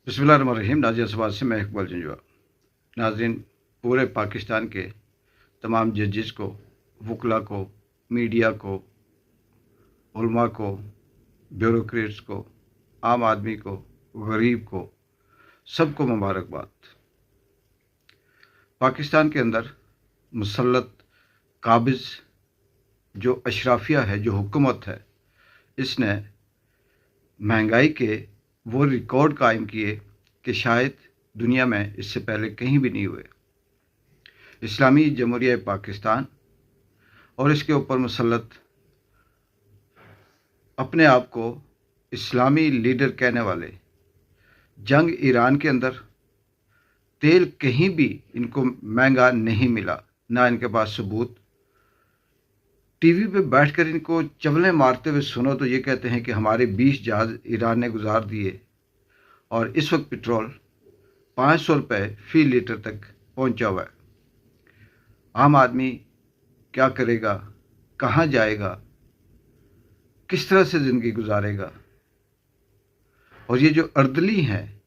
बिस्मिल्लाहिर्रहमानिर्रहीम। नाज़रीन समाज से मैं इकबाल जंजुआ। नाज़रीन, पूरे पाकिस्तान के तमाम जजेस को, वकला को, मीडिया को, उलमा को, ब्यूरोक्रेट्स को, आम आदमी को, गरीब को, सबको मुबारकबाद। पाकिस्तान के अंदर मुसल्लत काबिज जो अशराफिया है, जो हुकूमत है, इसने महंगाई के वो रिकॉर्ड कायम किए कि शायद दुनिया में इससे पहले कहीं भी नहीं हुए। इस्लामी जमहूरिया पाकिस्तान और इसके ऊपर मुसल्लत अपने आप को इस्लामी लीडर कहने वाले जंग ईरान के अंदर तेल कहीं भी इनको महंगा नहीं मिला, ना इनके पास सबूत। टीवी पे बैठकर इनको चवलें मारते हुए सुनो तो ये कहते हैं कि हमारे 20 जहाज ईरान ने गुजार दिए और इस वक्त पेट्रोल 500 रुपये फी लीटर तक पहुंचा हुआ है। आम आदमी क्या करेगा, कहाँ जाएगा, किस तरह से ज़िंदगी गुजारेगा? और ये जो अर्दली हैं,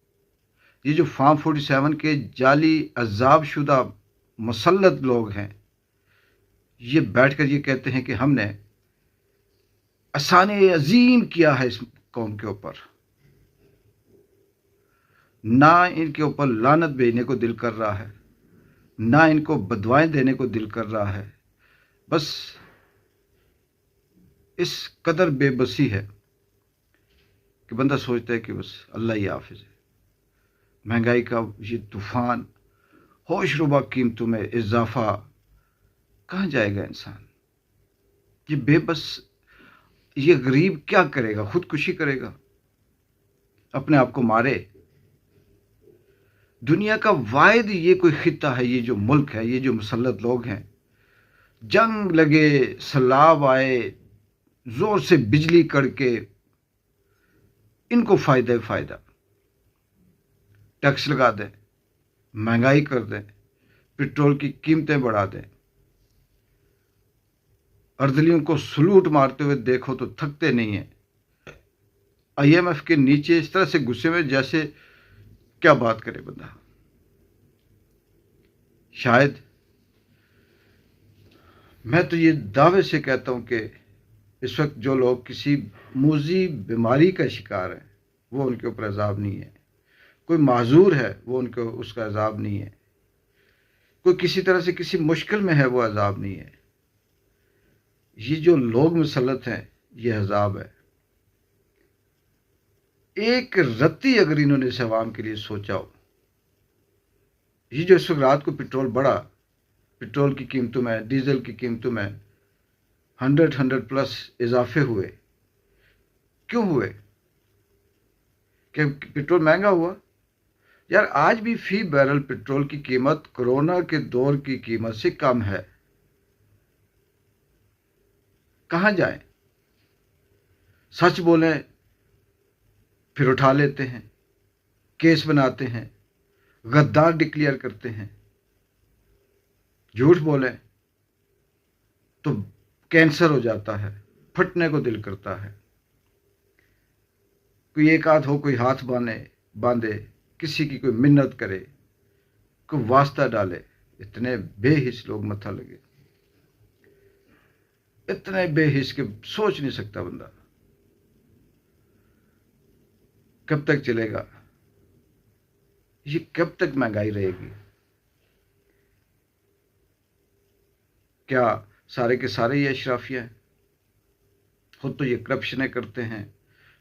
ये जो फार्म 47 के जाली अजाब शुदा मुसल्लत लोग हैं, ये बैठकर ये कहते हैं कि हमने एहसान अजीम किया है इस कौम के ऊपर। ना इनके ऊपर लानत भेजने को दिल कर रहा है, ना इनको बदवाएं देने को दिल कर रहा है। बस इस कदर बेबसी है कि बंदा सोचता है कि बस अल्लाह ही हाफिज है। महंगाई का ये तूफान, होशरुबा कीमतों में इजाफा, कहाँ जाएगा इंसान? ये बेबस, ये गरीब क्या करेगा? खुदकुशी करेगा, अपने आप को मारे। दुनिया का वाहिद ये कोई खित्ता है, ये जो मुल्क है, ये जो मुसल्लत लोग हैं, जंग लगे, सैलाब आए, जोर से बिजली कड़के, इनको फ़ायदा, टैक्स लगा दें, महंगाई कर दें, पेट्रोल की कीमतें बढ़ा दें। अर्दलियों को सलूट मारते हुए देखो तो थकते नहीं हैं। IMF के नीचे इस तरह से गुस्से में जैसे क्या बात करे बंदा। शायद मैं तो ये दावे से कहता हूं कि इस वक्त जो लोग किसी मूजी बीमारी का शिकार हैं, वो उनके ऊपर अजाब नहीं है। कोई माजूर है, वो उनको उसका अजाब नहीं है। कोई किसी तरह से किसी मुश्किल में है, वो अजाब नहीं है। ये जो लोग मुसल्लत हैं, ये अजाब है। एक रत्ती अगर इन्होंने इस अवाम के लिए सोचा हो, ये जो इस वक्त रात को पेट्रोल बढ़ा, पेट्रोल की कीमतों में, डीजल की कीमतों में 100 प्लस इजाफे हुए। क्यों हुए? कि पेट्रोल महंगा हुआ? यार, आज भी फी बैरल पेट्रोल की कीमत कोरोना के दौर की कीमत से कम है। कहां जाएं? सच बोलें फिर उठा लेते हैं, केस बनाते हैं, गद्दार डिक्लेयर करते हैं। झूठ बोलें तो कैंसर हो जाता है, फटने को दिल करता है। कोई एक आध हो, कोई हाथ बांधे, किसी की कोई मिन्नत करे, कोई वास्ता डाले। इतने बेहिस लोग मत्था लगे, इतने बेहिस के सोच नहीं सकता बंदा। कब तक चलेगा ये? कब तक महंगाई रहेगी? क्या सारे के सारे ये अशराफिया हैं? खुद तो ये करप्शनें करते हैं,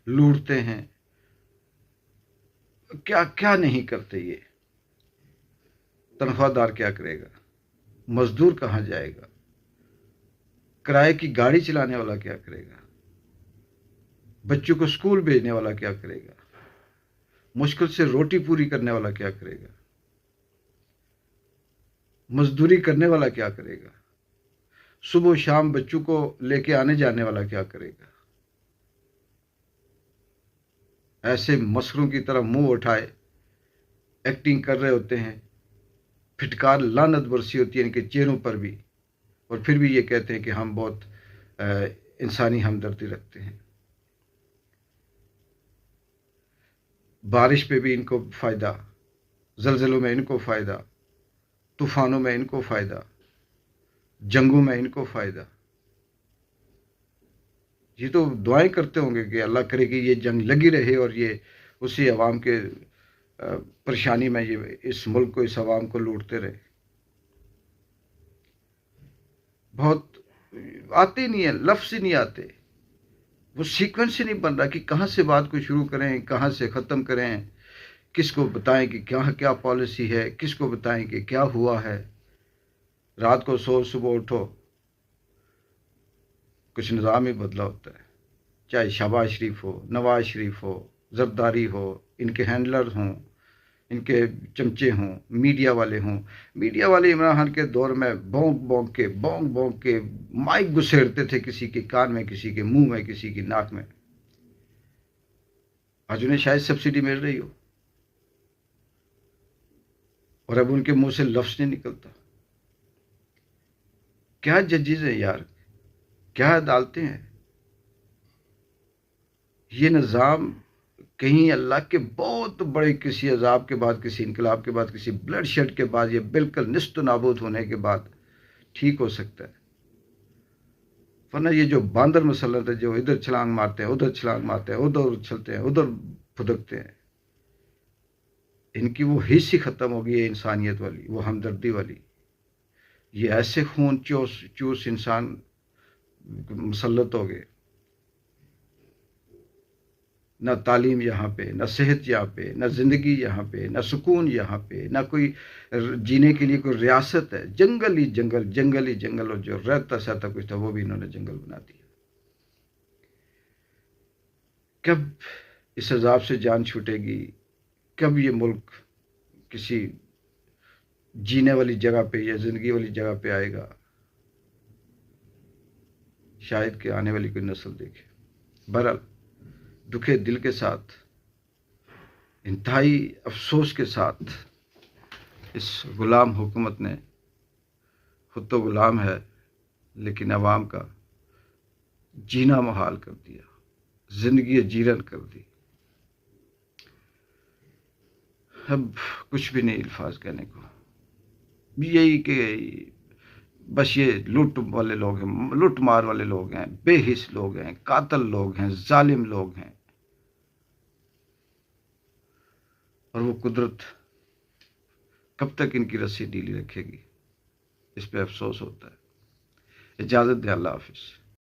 लूटते हैं, क्या क्या नहीं करते ये। तनख्वाहदार क्या करेगा? मजदूर कहां जाएगा? किराए की गाड़ी चलाने वाला क्या करेगा? बच्चों को स्कूल भेजने वाला क्या करेगा? मुश्किल से रोटी पूरी करने वाला क्या करेगा? मजदूरी करने वाला क्या करेगा? सुबह शाम बच्चों को लेके आने जाने वाला क्या करेगा? ऐसे मसरों की तरह मुंह उठाए एक्टिंग कर रहे होते हैं, फिटकार लानत बरसी होती है इनके चेहरों पर भी, और फिर भी ये कहते हैं कि हम बहुत इंसानी हमदर्दी रखते हैं। बारिश पे भी इनको फ़ायदा, ज़लज़लों में इनको फ़ायदा, तूफ़ानों में इनको फ़ायदा, जंगों में इनको फ़ायदा। ये तो दुआएं करते होंगे कि अल्लाह करे कि ये जंग लगी रहे और ये उसी अवाम के परेशानी में ये इस मुल्क को, इस अवाम को लूटते रहे। बहुत आते ही नहीं है, लफ्ज़ ही नहीं आते, वो सीक्वेंस ही नहीं बन रहा कि कहाँ से बात को शुरू करें, कहाँ से ख़त्म करें, किसको बताएं कि क्या क्या पॉलिसी है, किसको बताएं कि क्या हुआ है। रात को सो, सुबह उठो, कुछ निज़ाम ही बदला होता है। चाहे शहबाज शरीफ हो, नवाज शरीफ हो, जरदारी हो, इनके हैंडलर हों, इनके चमचे हों, मीडिया वाले हों। मीडिया वाले इमरान खान के दौर में बोंक बोंक के माइक घुसेड़ते थे किसी के कान में, किसी के मुंह में, किसी की नाक में। आज उन्हें शायद सब्सिडी मिल रही हो और अब उनके मुंह से लफ्ज़ नहीं निकलता। क्या जजेस हैं यार, क्या अदालतें हैं। ये निज़ाम कहीं अल्लाह के बहुत बड़े किसी अजाब के बाद, किसी इनकलाब के बाद, किसी ब्लड शेड के बाद, ये बिल्कुल निस्त नाबूद होने के बाद ठीक हो सकता है। वरना ये जो बांदर मुसल्लत है, जो इधर छलांग मारते हैं, उधर छलांग मारते हैं, उधर उछलते हैं, उधर फुदकते हैं, इनकी वो हिस्स ही ख़त्म हो गई है, इंसानियत वाली, वो हमदर्दी वाली। ये ऐसे खून चूस चूस इंसान मुसल्लत हो गए। न तालीम यहाँ पे, न सेहत यहाँ पे, न ज़िंदगी यहाँ पे, न सुकून यहाँ पे, न कोई जीने के लिए कोई रियासत है। जंगल ही जंगल, जंगल ही जंगल, और जो रहता सहता कुछ था वो भी इन्होंने जंगल बना दिया। कब इस अजाब से जान छूटेगी, कब ये मुल्क किसी जीने वाली जगह पे या ज़िंदगी वाली जगह पे आएगा, शायद कि आने वाली कोई नस्ल देखे। बहरहाल दुखे दिल के साथ, इंतहाई अफसोस के साथ, इस गुलाम हुकूमत ने, खुद तो गुलाम है लेकिन अवाम का जीना मुहाल कर दिया, ज़िंदगी जीरन कर दी। अब कुछ भी नहीं अल्फाज कहने को, यही कि बस ये लूट वाले लोग हैं, लूट मार वाले लोग हैं, बेहिस लोग हैं, कातल लोग हैं, जालिम लोग हैं, और वो कुदरत कब तक इनकी रस्सी ढीली रखेगी, इस पे अफसोस होता है। इजाज़त दे, अल्लाह हाफिज़।